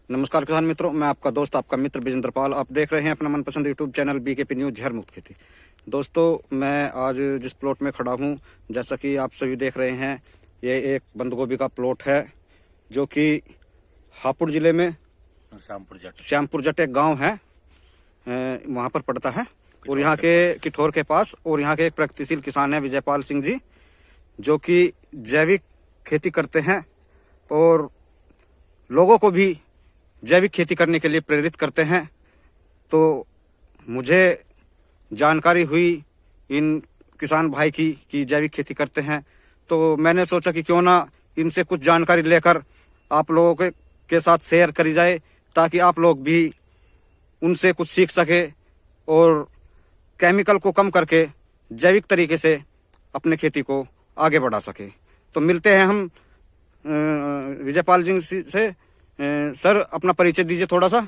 नमस्कार किसान मित्रों, मैं आपका दोस्त आपका मित्र विजेंद्र पाल। आप देख रहे हैं अपना मनपसंद यूट्यूब चैनल बीकेपी न्यूज जहर मुक्त खेती। दोस्तों, मैं आज जिस प्लॉट में खड़ा हूं, जैसा कि आप सभी देख रहे हैं, ये एक बंद गोभी का प्लॉट है जो कि हापुड़ जिले में श्यामपुर जट एक गाँव है, वहाँ पर पड़ता है। और यहाँ के किठौर के पास, और यहाँ के एक प्रगतिशील किसान है विजयपाल सिंह जी, जो कि जैविक खेती करते हैं और लोगों को भी जैविक खेती करने के लिए प्रेरित करते हैं। तो मुझे जानकारी हुई इन किसान भाई की कि जैविक खेती करते हैं, तो मैंने सोचा कि क्यों ना इनसे कुछ जानकारी लेकर आप लोगों के साथ शेयर करी जाए, ताकि आप लोग भी उनसे कुछ सीख सके और केमिकल को कम करके जैविक तरीके से अपने खेती को आगे बढ़ा सके। तो मिलते हैं हम विजयपाल जी से। सर, अपना परिचय दीजिए थोड़ा सा।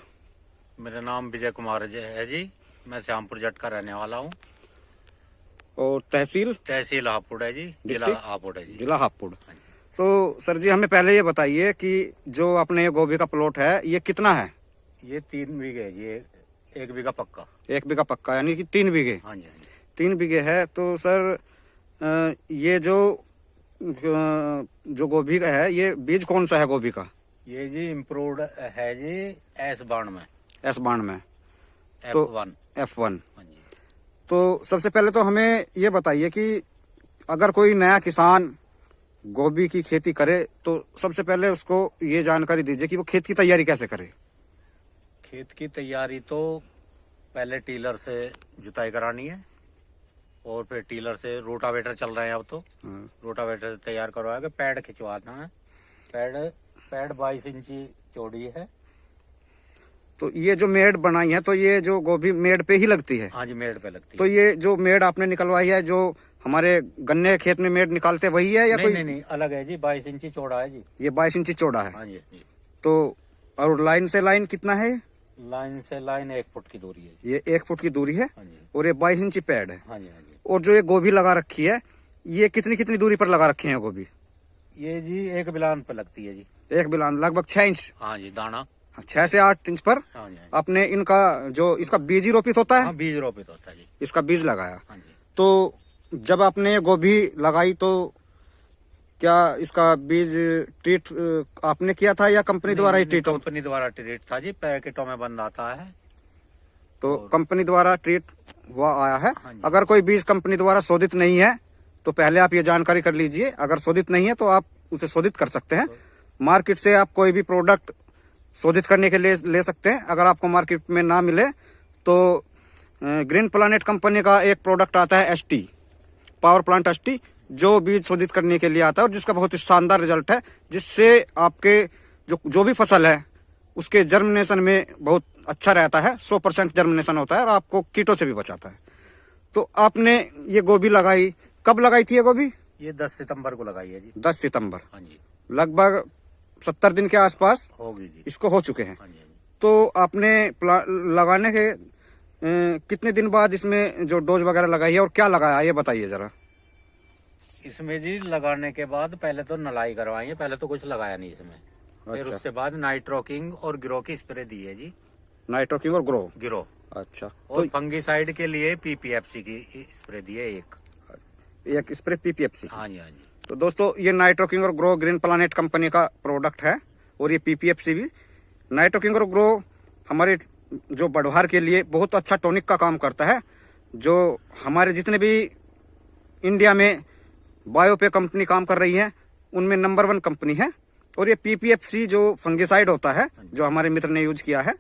मेरा नाम विजय कुमार है जी, मैं श्यामपुर जट का रहने वाला हूँ। और तहसील हापुड़ है जी, जिला हापुड़ है जी, जिला हापुड़। तो सर जी, हमें पहले ये बताइए कि जो अपने ये गोभी का प्लॉट है, ये कितना है? ये 3 बीघे है जी, 1 बीघा पक्का। 1 बीघा पक्का, यानी कि 3 बीघे। हाँ जी, हाँ जी। 3 बीघे है। तो सर, ये जो गोभी का है, ये बीज कौन सा है गोभी का? ये जी इम्प्रूव्ड है जी, S 92 F1। हाँ जी। तो सबसे पहले तो हमें ये बताइए कि अगर कोई नया किसान गोभी की खेती करे, तो सबसे पहले उसको ये जानकारी दीजिए कि वो खेत की तैयारी कैसे करे। खेत की तैयारी तो पहले टीलर से जुताई करानी है, और फिर टीलर से रोटावेटर चल रहे हैं अब तो, रोटावेटर से तैयार करवा के पैड खिंचवाना है। पैड 22 इंची चौड़ी है। तो ये जो मेड़ बनाई है, तो ये जो गोभी मेड़ पे ही लगती है? हाँ जी, मेड़ पे लगती है। तो ये जो मेड़ आपने निकलवाई है, जो हमारे गन्ने खेत में मेड़ निकालते वही है या कोई? नहीं, अलग है जी, 22 इंची चौड़ा है जी। ये 22 इंची चौड़ा है। हाँ जी। तो और लाइन से लाइन कितना है? लाइन से लाइन 1 फुट की दूरी है। ये 1 फुट की दूरी है। हाँ जी। और ये 22 इंची पैड है। हाँ जी, हाँ जी। और जो ये गोभी लगा रखी है, ये कितनी दूरी पर लगा रखी है गोभी? ये जी 1 बिलान पे लगती है जी। 1 बिलान लगभग 6 इंच। हाँ जी, दाना 6 से 8 इंच पर। हाँ जी। आपने इनका जो इसका बीज ही रोपित होता है? हाँ, बीज रोपित होता है जी। इसका बीज लगाया। हाँ जी। तो जब आपने ये गोभी लगाई, तो क्या इसका बीज ट्रीट आपने किया था या कंपनी द्वारा ही ट्रीट? कंपनी द्वारा ट्रीट था जी, पैकेटों में बंद आता है। तो कंपनी द्वारा ट्रीट हुआ आया है। हाँ, अगर कोई बीज कंपनी द्वारा शोधित नहीं है, तो पहले आप ये जानकारी कर लीजिए। अगर शोधित नहीं है तो आप उसे शोधित कर सकते हैं। मार्केट से आप कोई भी प्रोडक्ट शोधित करने के लिए ले सकते हैं। अगर आपको मार्केट में ना मिले तो ग्रीन प्लानेट कंपनी का एक प्रोडक्ट आता है ST, पावर प्लांट ST, जो बीज शोधित करने के लिए आता है और जिसका बहुत ही शानदार रिजल्ट है, जिससे आपके जो भी फसल है उसके जर्मिनेशन में बहुत अच्छा रहता है। 100% जर्मिनेशन होता है और आपको कीटों से भी बचाता है। तो आपने ये गोभी लगाई, कब लगाई थी ये गोभी? ये 10 सितंबर को लगाई है जी। 10 सितंबर। हाँ जी। लगभग 70 दिन के आसपास होगी जी, इसको हो चुके हैं। हाँ जी। तो आपने लगाने के कितने दिन बाद इसमें जो डोज वगैरह लगाई है और क्या लगाया, ये बताइए जरा। इसमें जी लगाने के बाद पहले तो नलाई करवाई है, पहले तो कुछ लगाया नहीं इसमें। फिर उसके बाद नाइट्रोकिंग और ग्रो की स्प्रे दी है जी। नाइट्रोकिंग और ग्रो। अच्छा। और तो फंगीसाइड के लिए PPFC की स्प्रे दी है एक स्प्रे PPFC। हाँ जी, हाँ जी। तो दोस्तों, ये नाइट्रोकिंग और ग्रो ग्रीन प्लानेट कंपनी का प्रोडक्ट है, और ये PPFC भी। नाइट्रोकिंग और ग्रो हमारे जो बढ़वार के लिए बहुत अच्छा टॉनिक का काम करता है। जो हमारे जितने भी इंडिया में बायोपे कंपनी काम कर रही है, उनमें नंबर 1 कंपनी है। और ये PPFC जो फंगिसाइड होता है, जो हमारे मित्र ने यूज किया है,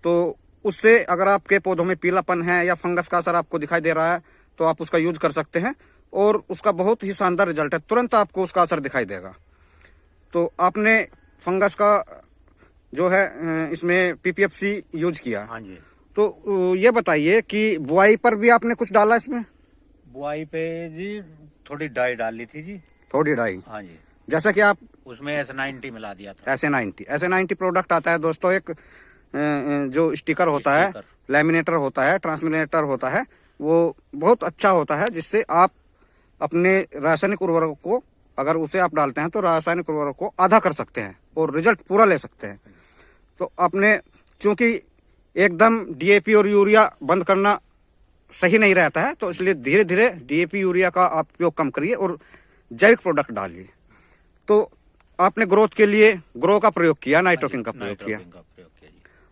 तो उससे अगर आपके पौधों में पीलापन है या फंगस का असर आपको दिखाई दे रहा है, तो आप उसका यूज कर सकते हैं और उसका बहुत ही शानदार रिजल्ट है। तुरंत आपको उसका असर दिखाई देगा। तो आपने फंगस का जो है इसमें PPFC यूज किया। हाँ जी। तो ये बताइए कि बुआई पर भी आपने कुछ डाला इसमें? बुआई पे जी थोड़ी डाई डाली थी जी। थोड़ी डाई? हाँ जी। जैसा कि आप उसमें S90 मिला दिया था। S90 प्रोडक्ट आता है दोस्तों, एक जो स्टिकर होता है, लैमिनेटर होता है, ट्रांसमिनेटर होता है, वो बहुत अच्छा होता है, जिससे आप अपने रासायनिक उर्वरक को, अगर उसे आप डालते हैं तो रासायनिक उर्वरक को आधा कर सकते हैं और रिजल्ट पूरा ले सकते हैं। तो आपने चूंकि एकदम डीएपी और यूरिया बंद करना सही नहीं रहता है, तो इसलिए धीरे धीरे डीएपी यूरिया का आप उपयोग कम करिए और जैविक प्रोडक्ट डालिए। तो आपने ग्रोथ के लिए ग्रो का प्रयोग किया, नाइट्रोकिंग का प्रयोग किया।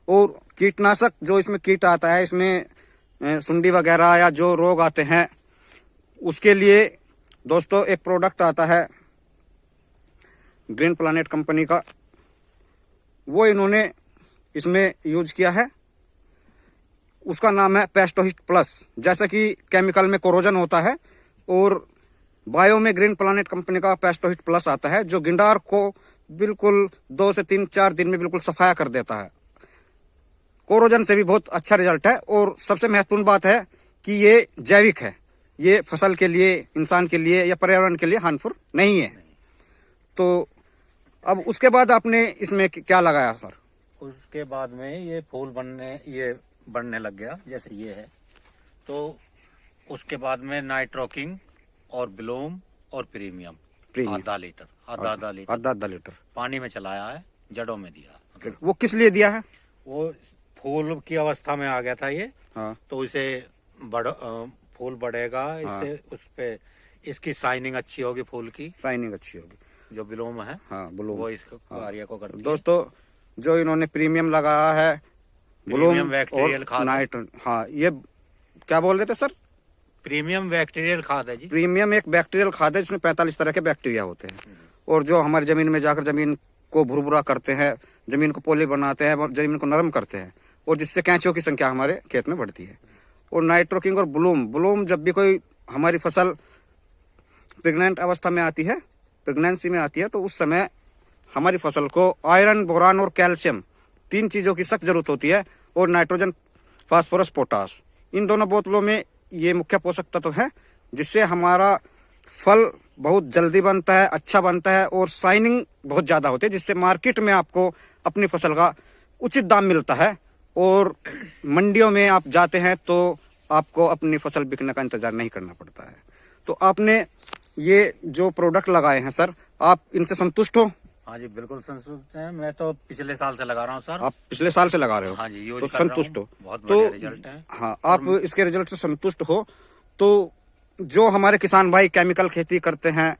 और कीटनाशक जो इसमें कीट आता है, इसमें सुंडी वगैरह या जो रोग आते हैं, उसके लिए दोस्तों एक प्रोडक्ट आता है ग्रीन प्लानेट कंपनी का, वो इन्होंने इसमें यूज किया है। उसका नाम है पेस्टोहिट प्लस। जैसा कि केमिकल में कोरोजन होता है और बायो में ग्रीन प्लानेट कंपनी का पेस्टोहिट प्लस आता है, जो गिंडार को बिल्कुल 2 से 3-4 दिन में बिल्कुल सफाया कर देता है। कोरोजन से भी बहुत अच्छा रिजल्ट है। और सबसे महत्वपूर्ण बात है कि ये जैविक है, ये फसल के लिए, इंसान के लिए या पर्यावरण के लिए हार्मफुल नहीं है। तो अब उसके बाद आपने इसमें क्या लगाया सर? उसके बाद में ये फूल बढ़ने लग गया, जैसे ये है। तो उसके बाद में नाइट्रोकिंग और ब्लूम और प्रीमियम आधा लीटर पानी में चलाया है, जड़ों में दिया। वो किस लिए दिया है? वो फूल की अवस्था में आ गया था ये। हाँ। तो इसे फूल बढ़ेगा, इससे हाँ। उस पे इसकी शाइनिंग अच्छी होगी, फूल की शाइनिंग अच्छी होगी। जो ब्लूम है, हाँ ब्लूम, वो इसको कार्य को करती है। दोस्तों जो इन्होंने प्रीमियम लगाया है, ब्लूम बैक्टीरियल खाद, हाँ, ये क्या बोल रहे थे सर? प्रीमियम बैक्टीरियल खाद है जी। प्रीमियम एक बैक्टीरियल खाद है जिसमें 45 तरह के बैक्टीरिया होते हैं और जो हमारी जमीन में जाकर जमीन को भुरभुरा करते हैं, जमीन को पोली बनाते हैं, जमीन को नरम करते हैं और जिससे कैंचों की संख्या हमारे खेत में बढ़ती है। और नाइट्रोकिंग और ब्लूम जब भी कोई हमारी फसल प्रेग्नेंट अवस्था में आती है, प्रेगनेंसी में आती है, तो उस समय हमारी फसल को आयरन, बोरान और कैल्शियम 3 चीजों की सख्त जरूरत होती है। और नाइट्रोजन, फास्फोरस, पोटास, इन दोनों बोतलों में ये मुख्य पोषक तत्व है जिससे हमारा फल बहुत जल्दी बनता है, अच्छा बनता है और शाइनिंग बहुत ज्यादा होती है, जिससे मार्केट में आपको अपनी फसल का उचित दाम मिलता है। और मंडियों में आप जाते हैं तो आपको अपनी फसल बिकने का इंतजार नहीं करना पड़ता है। तो आपने ये जो प्रोडक्ट लगाए हैं सर, आप इनसे संतुष्ट हो? हाँ जी, बिल्कुल संतुष्ट हैं। मैं तो पिछले साल से लगा रहा हूँ सर। आप पिछले साल से लगा रहे हो? हाँ जी, यूज तो कर रहा हूँ। संतुष्ट हो? बहुत बढ़िया रिजल्ट है। हाँ, आप इसके रिजल्ट से संतुष्ट हो। तो जो हमारे किसान भाई केमिकल खेती करते हैं,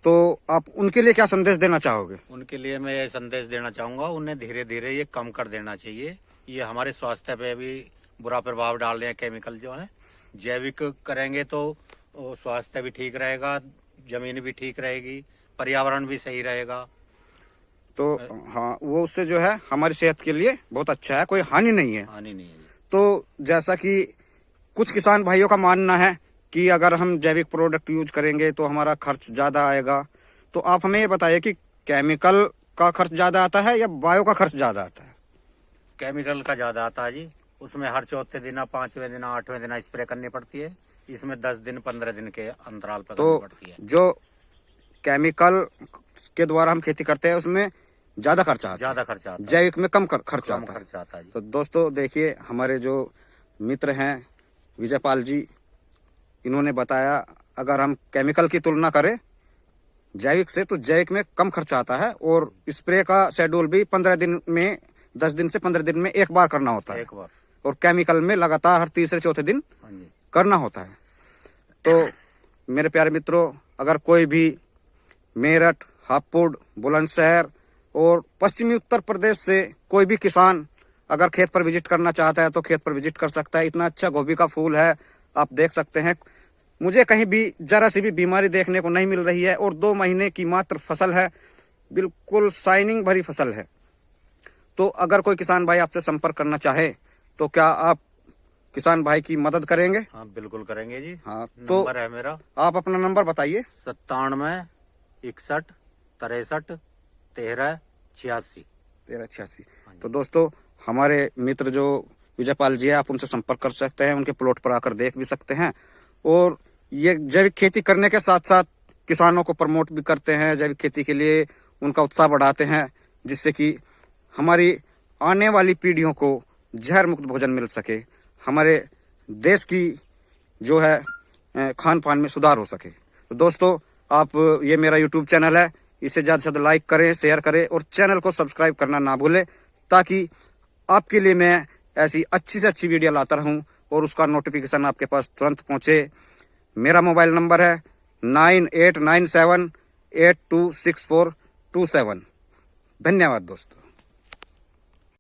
तो आप उनके लिए क्या संदेश देना चाहोगे? उनके लिए मैं ये संदेश देना चाहूंगा, उन्हें धीरे धीरे ये कम कर देना चाहिए। ये हमारे स्वास्थ्य पे भी बुरा प्रभाव डाल रहे हैं केमिकल जो है। जैविक करेंगे तो स्वास्थ्य भी ठीक रहेगा, जमीन भी ठीक रहेगी, पर्यावरण भी सही रहेगा। तो हाँ, वो उससे जो है हमारी सेहत के लिए बहुत अच्छा है, कोई हानि नहीं है। हानि नहीं है। तो जैसा कि कुछ किसान भाइयों का मानना है कि अगर हम जैविक प्रोडक्ट यूज करेंगे तो हमारा खर्च ज्यादा आएगा, तो आप हमें ये बताइए कि केमिकल का खर्च ज्यादा आता है या बायो का खर्च ज्यादा आता है? केमिकल का ज्यादा आता है जी। उसमें हर 4थे दिन, 5वें दिन, 8वें दिन स्प्रे करनी पड़ती है। इसमें 10 दिन, 15 दिन के अंतराल पर करनी पड़ती है। जो केमिकल के द्वारा हम खेती करते हैं उसमें ज्यादा खर्चा आता है, जैविक में कम खर्चा आता है। तो दोस्तों देखिए, हमारे जो मित्र हैं विजयपाल जी, इन्होंने बताया अगर हम केमिकल की तुलना करें जैविक से, तो जैविक में कम खर्चा आता है और स्प्रे का शेड्यूल भी 15 दिन में, 10 दिन से 15 दिन में एक बार करना होता है। और केमिकल में लगातार हर 3-4 दिन करना होता है। तो मेरे प्यारे मित्रों, अगर कोई भी मेरठ, हापुड़, बुलंदशहर और पश्चिमी उत्तर प्रदेश से कोई भी किसान अगर खेत पर विजिट करना चाहता है तो खेत पर विजिट कर सकता है। इतना अच्छा गोभी का फूल है, आप देख सकते हैं। मुझे कहीं भी जरा सी भी बीमारी देखने को नहीं मिल रही है और 2 महीने की मात्र फसल है, बिल्कुल शाइनिंग भरी फसल है। तो अगर कोई किसान भाई आपसे संपर्क करना चाहे तो क्या आप किसान भाई की मदद करेंगे? हाँ, बिल्कुल करेंगे जी। हाँ, तो नंबर है मेरा। आप अपना नंबर बताइए। 97 61 63 13 86। तो दोस्तों, हमारे मित्र जो विजयपाल जी है, आप उनसे संपर्क कर सकते हैं, उनके प्लॉट पर आकर देख भी सकते हैं। और ये जैविक खेती करने के साथ साथ किसानों को प्रमोट भी करते हैं, जैविक खेती के लिए उनका उत्साह बढ़ाते हैं, जिससे कि हमारी आने वाली पीढ़ियों को जहर मुक्त भोजन मिल सके, हमारे देश की जो है खान पान में सुधार हो सके। तो दोस्तों, आप, ये मेरा यूट्यूब चैनल है, इसे ज़्यादा से ज़्यादा लाइक करें, शेयर करें और चैनल को सब्सक्राइब करना ना भूलें, ताकि आपके लिए मैं ऐसी अच्छी से अच्छी वीडियो लाता रहूं और उसका नोटिफिकेशन आपके पास तुरंत पहुंचे। मेरा मोबाइल नंबर है 9897826427। धन्यवाद दोस्तों।